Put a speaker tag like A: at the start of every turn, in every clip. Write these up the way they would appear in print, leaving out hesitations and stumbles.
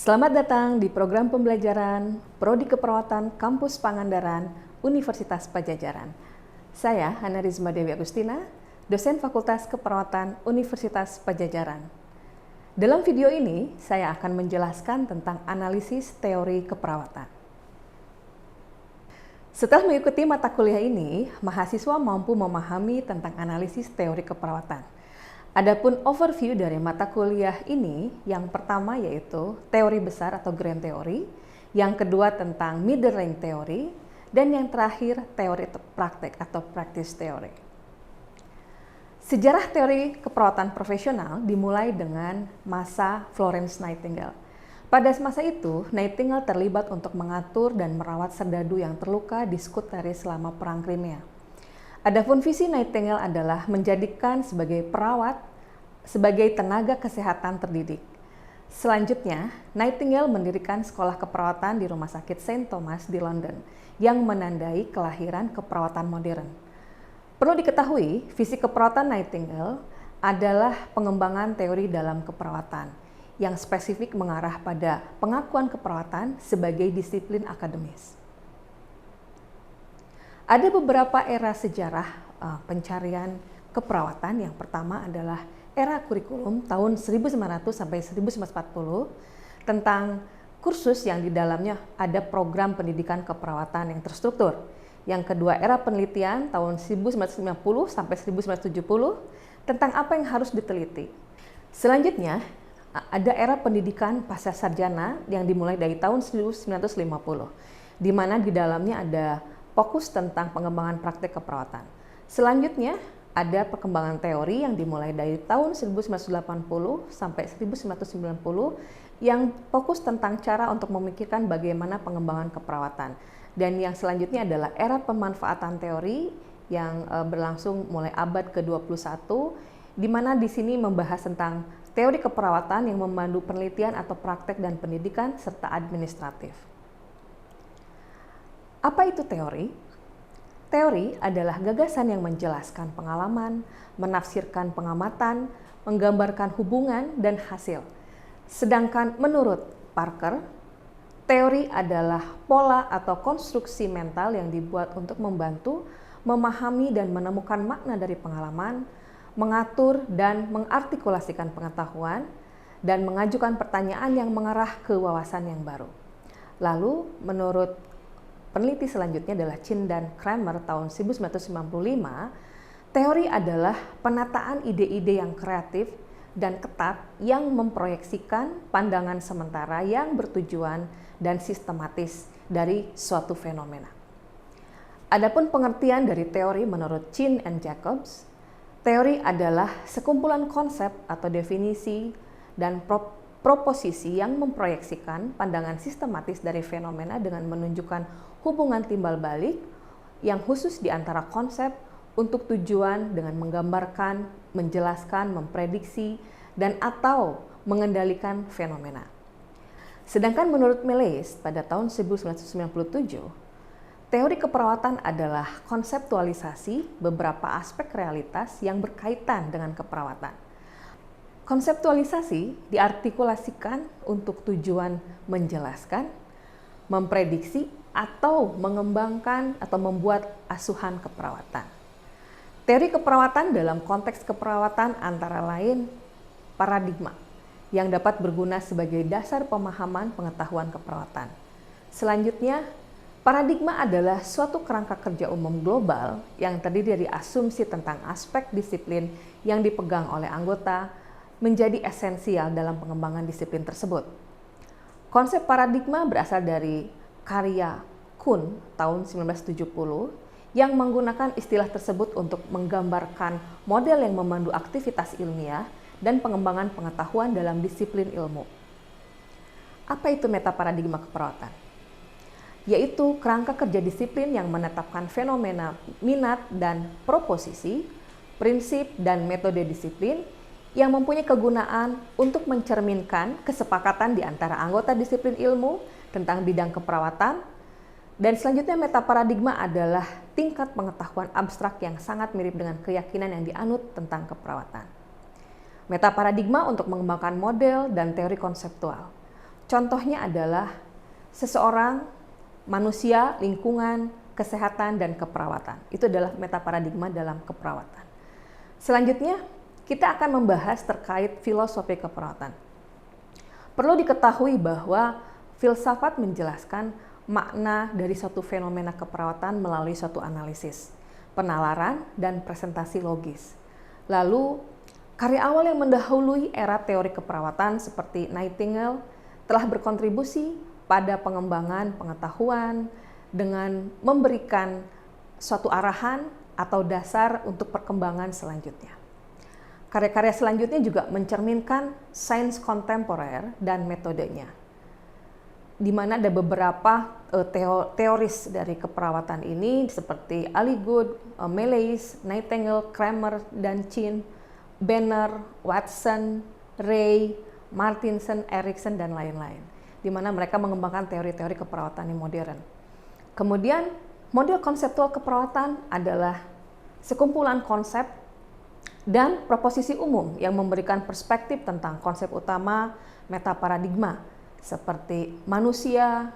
A: Selamat datang di program pembelajaran Prodi Keperawatan Kampus Pangandaran, Universitas Padjadjaran. Saya Hana Rizma Dewi Agustina, dosen Fakultas Keperawatan Universitas Padjadjaran. Dalam video ini, saya akan menjelaskan tentang analisis teori keperawatan. Setelah mengikuti mata kuliah ini, mahasiswa mampu memahami tentang analisis teori keperawatan. Adapun overview dari mata kuliah ini, yang pertama yaitu teori besar atau grand theory, yang kedua tentang middle range theory, dan yang terakhir teori praktek atau practice theory. Sejarah teori keperawatan profesional dimulai dengan masa Florence Nightingale. Pada masa itu, Nightingale terlibat untuk mengatur dan merawat serdadu yang terluka di Scutari selama Perang Crimea. Adapun visi Nightingale adalah menjadikan sebagai perawat, sebagai tenaga kesehatan terdidik. Selanjutnya, Nightingale mendirikan sekolah keperawatan di Rumah Sakit St. Thomas di London, yang menandai kelahiran keperawatan modern. Perlu diketahui, visi keperawatan Nightingale adalah pengembangan teori dalam keperawatan, yang spesifik mengarah pada pengakuan keperawatan sebagai disiplin akademis. Ada beberapa era sejarah pencarian keperawatan. Yang pertama adalah era kurikulum tahun 1900 sampai 1940 tentang kursus yang di dalamnya ada program pendidikan keperawatan yang terstruktur. Yang kedua era penelitian tahun 1990 sampai 1970 tentang apa yang harus diteliti. Selanjutnya ada era pendidikan pasca sarjana yang dimulai dari tahun 1950, di mana di dalamnya ada fokus tentang pengembangan praktek keperawatan. Selanjutnya ada perkembangan teori yang dimulai dari tahun 1980 sampai 1990 yang fokus tentang cara untuk memikirkan bagaimana pengembangan keperawatan. Dan yang selanjutnya adalah era pemanfaatan teori yang berlangsung mulai abad ke-21, di mana di sini membahas tentang teori keperawatan yang memandu penelitian atau praktek dan pendidikan serta administratif. Apa itu teori? Teori adalah gagasan yang menjelaskan pengalaman, menafsirkan pengamatan, menggambarkan hubungan dan hasil. Sedangkan menurut Parker, teori adalah pola atau konstruksi mental yang dibuat untuk membantu memahami dan menemukan makna dari pengalaman, mengatur dan mengartikulasikan pengetahuan, dan mengajukan pertanyaan yang mengarah ke wawasan yang baru. Lalu, menurut peneliti selanjutnya adalah Chin dan Kramer tahun 1995, teori adalah penataan ide-ide yang kreatif dan ketat yang memproyeksikan pandangan sementara yang bertujuan dan sistematis dari suatu fenomena. Adapun pengertian dari teori menurut Chin and Jacobs, teori adalah sekumpulan konsep atau definisi dan proposisi yang memproyeksikan pandangan sistematis dari fenomena dengan menunjukkan hubungan timbal balik yang khusus di antara konsep untuk tujuan dengan menggambarkan, menjelaskan, memprediksi, dan atau mengendalikan fenomena. Sedangkan menurut Millais pada tahun 1997, teori keperawatan adalah konseptualisasi beberapa aspek realitas yang berkaitan dengan keperawatan. Konseptualisasi diartikulasikan untuk tujuan menjelaskan, memprediksi, atau mengembangkan atau membuat asuhan keperawatan. Teori keperawatan dalam konteks keperawatan antara lain paradigma yang dapat berguna sebagai dasar pemahaman pengetahuan keperawatan. Selanjutnya, paradigma adalah suatu kerangka kerja umum global yang terdiri dari asumsi tentang aspek disiplin yang dipegang oleh anggota menjadi esensial dalam pengembangan disiplin tersebut. Konsep paradigma berasal dari karya Kuhn tahun 1970 yang menggunakan istilah tersebut untuk menggambarkan model yang memandu aktivitas ilmiah dan pengembangan pengetahuan dalam disiplin ilmu. Apa itu metaparadigma keperawatan? Yaitu kerangka kerja disiplin yang menetapkan fenomena minat dan proposisi, prinsip dan metode disiplin yang mempunyai kegunaan untuk mencerminkan kesepakatan di antara anggota disiplin ilmu tentang bidang keperawatan. Dan selanjutnya metaparadigma adalah tingkat pengetahuan abstrak yang sangat mirip dengan keyakinan yang dianut tentang keperawatan. Metaparadigma untuk mengembangkan model dan teori konseptual. contohnya adalah seseorang, manusia, lingkungan, kesehatan, dan keperawatan. Itu adalah metaparadigma dalam keperawatan. Selanjutnya, kita akan membahas terkait filosofi keperawatan. Perlu diketahui bahwa filsafat menjelaskan makna dari suatu fenomena keperawatan melalui suatu analisis, penalaran, dan presentasi logis. Lalu, karya awal yang mendahului era teori keperawatan seperti Nightingale telah berkontribusi pada pengembangan pengetahuan dengan memberikan suatu arahan atau dasar untuk perkembangan selanjutnya. Karya-karya selanjutnya juga mencerminkan sains kontemporer dan metodenya, di mana ada beberapa teoris dari keperawatan ini seperti Aligood, Malaise, Nightingale, Kramer, dan Chin, Benner, Watson, Ray, Martinson, Erickson, dan lain-lain, di mana mereka mengembangkan teori-teori keperawatan yang modern. Kemudian, model konseptual keperawatan adalah sekumpulan konsep dan proposisi umum yang memberikan perspektif tentang konsep utama metaparadigma seperti manusia,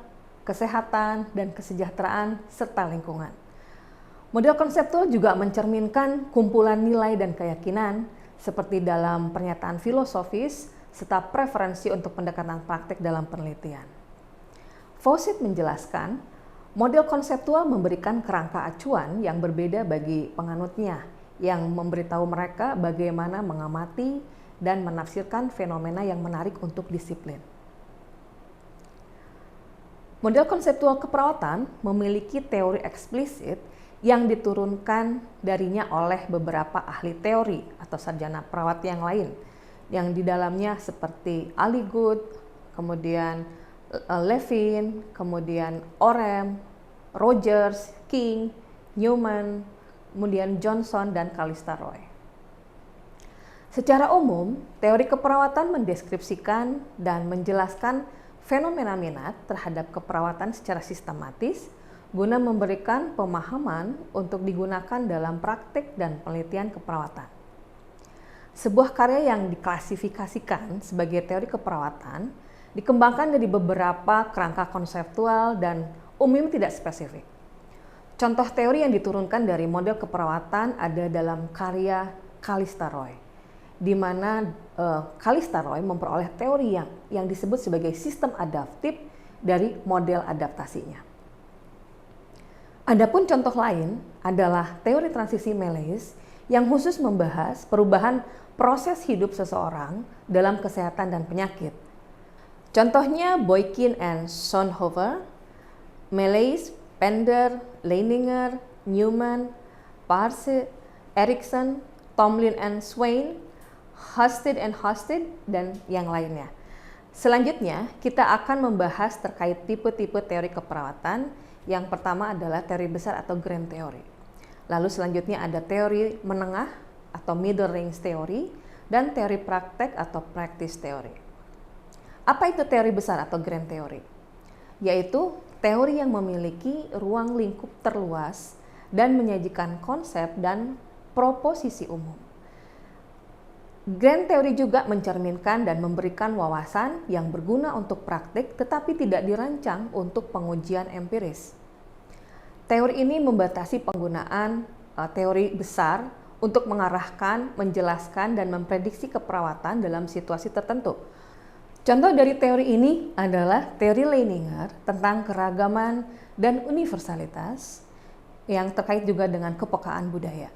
A: kesehatan, dan kesejahteraan, serta lingkungan. Model konseptual juga mencerminkan kumpulan nilai dan keyakinan seperti dalam pernyataan filosofis serta preferensi untuk pendekatan praktik dalam penelitian. Fawcett menjelaskan, model konseptual memberikan kerangka acuan yang berbeda bagi penganutnya, yang memberitahu mereka bagaimana mengamati dan menafsirkan fenomena yang menarik untuk disiplin. Model konseptual keperawatan memiliki teori eksplisit yang diturunkan darinya oleh beberapa ahli teori atau sarjana perawat yang lain, yang di dalamnya seperti Aligood, kemudian Levin, kemudian Orem, Rogers, King, Newman, kemudian Johnson, dan Callista Roy. Secara umum, teori keperawatan mendeskripsikan dan menjelaskan fenomena minat terhadap keperawatan secara sistematis guna memberikan pemahaman untuk digunakan dalam praktik dan penelitian keperawatan. Sebuah karya yang diklasifikasikan sebagai teori keperawatan dikembangkan dari beberapa kerangka konseptual dan umum tidak spesifik. Contoh teori yang diturunkan dari model keperawatan ada dalam karya Callista Roy, di mana Callista Roy memperoleh teori yang disebut sebagai sistem adaptif dari model adaptasinya. Adapun contoh lain adalah teori transisi Malaise yang khusus membahas perubahan proses hidup seseorang dalam kesehatan dan penyakit. Contohnya Boykin and Schonhofer, Malaise, Pender, Leininger, Newman, Parse, Erickson, Tomlin and Swain, Husted and Husted, dan yang lainnya. Selanjutnya, kita akan membahas terkait tipe-tipe teori keperawatan. Yang pertama adalah teori besar atau grand theory. Lalu selanjutnya ada teori menengah atau middle range theory, dan teori praktek atau practice theory. Apa itu teori besar atau grand theory? Yaitu teori yang memiliki ruang lingkup terluas dan menyajikan konsep dan proposisi umum. Grand theory juga mencerminkan dan memberikan wawasan yang berguna untuk praktik tetapi tidak dirancang untuk pengujian empiris. Teori ini membatasi penggunaan teori besar untuk mengarahkan, menjelaskan, dan memprediksi keperawatan dalam situasi tertentu. Contoh dari teori ini adalah teori Leininger tentang keragaman dan universalitas yang terkait juga dengan kepekaan budaya.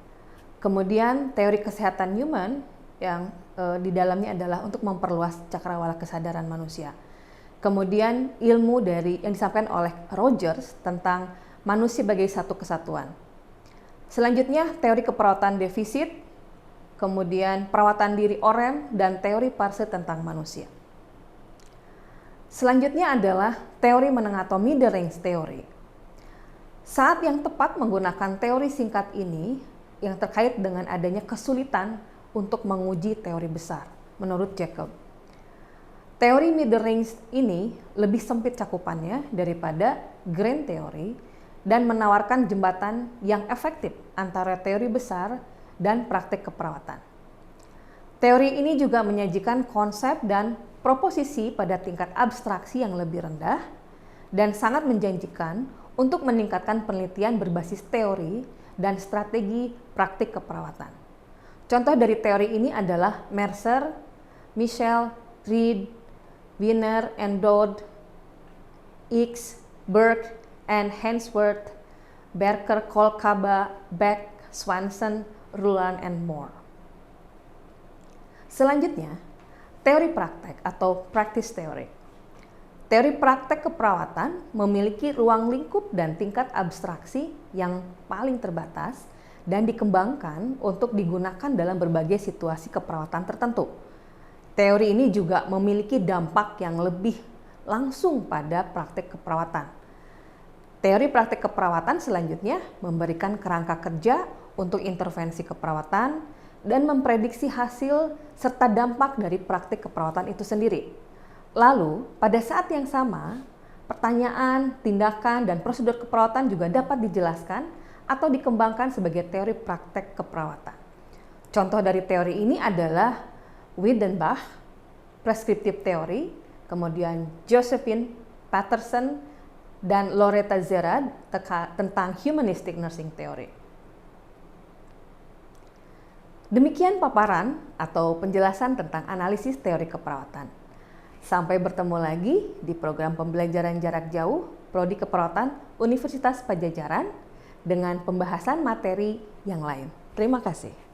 A: Kemudian teori kesehatan Newman yang di dalamnya adalah untuk memperluas cakrawala kesadaran manusia. Kemudian ilmu yang disampaikan oleh Rogers tentang manusia sebagai satu kesatuan. Selanjutnya teori keperawatan defisit, kemudian perawatan diri Orem, dan teori Parse tentang manusia. Selanjutnya adalah teori menengah atau middle range theory. Saat yang tepat menggunakan teori singkat ini yang terkait dengan adanya kesulitan untuk menguji teori besar, menurut Jacob. Teori middle range ini lebih sempit cakupannya daripada grand theory dan menawarkan jembatan yang efektif antara teori besar dan praktik keperawatan. Teori ini juga menyajikan konsep dan proposisi pada tingkat abstraksi yang lebih rendah, dan sangat menjanjikan untuk meningkatkan penelitian berbasis teori dan strategi praktik keperawatan. Contoh dari teori ini adalah Mercer, Michel, Reed, Wiener and Dodd, X, Burke and Hainsworth, Barker, Kolkaba, Beck, Swanson, Ruland and Moore. Selanjutnya, teori praktek atau practice theory. Teori praktek keperawatan memiliki ruang lingkup dan tingkat abstraksi yang paling terbatas dan dikembangkan untuk digunakan dalam berbagai situasi keperawatan tertentu. Teori ini juga memiliki dampak yang lebih langsung pada praktek keperawatan. Teori praktek keperawatan selanjutnya memberikan kerangka kerja untuk intervensi keperawatan dan memprediksi hasil serta dampak dari praktik keperawatan itu sendiri. Lalu, pada saat yang sama, pertanyaan, tindakan, dan prosedur keperawatan juga dapat dijelaskan atau dikembangkan sebagai teori praktek keperawatan. Contoh dari teori ini adalah Weidenbach, prescriptive theory, kemudian Josephine Patterson, dan Loretta Zerad tentang humanistic nursing theory. Demikian paparan atau penjelasan tentang analisis teori keperawatan. Sampai bertemu lagi di program pembelajaran jarak jauh Prodi Keperawatan Universitas Padjadjaran dengan pembahasan materi yang lain. Terima kasih.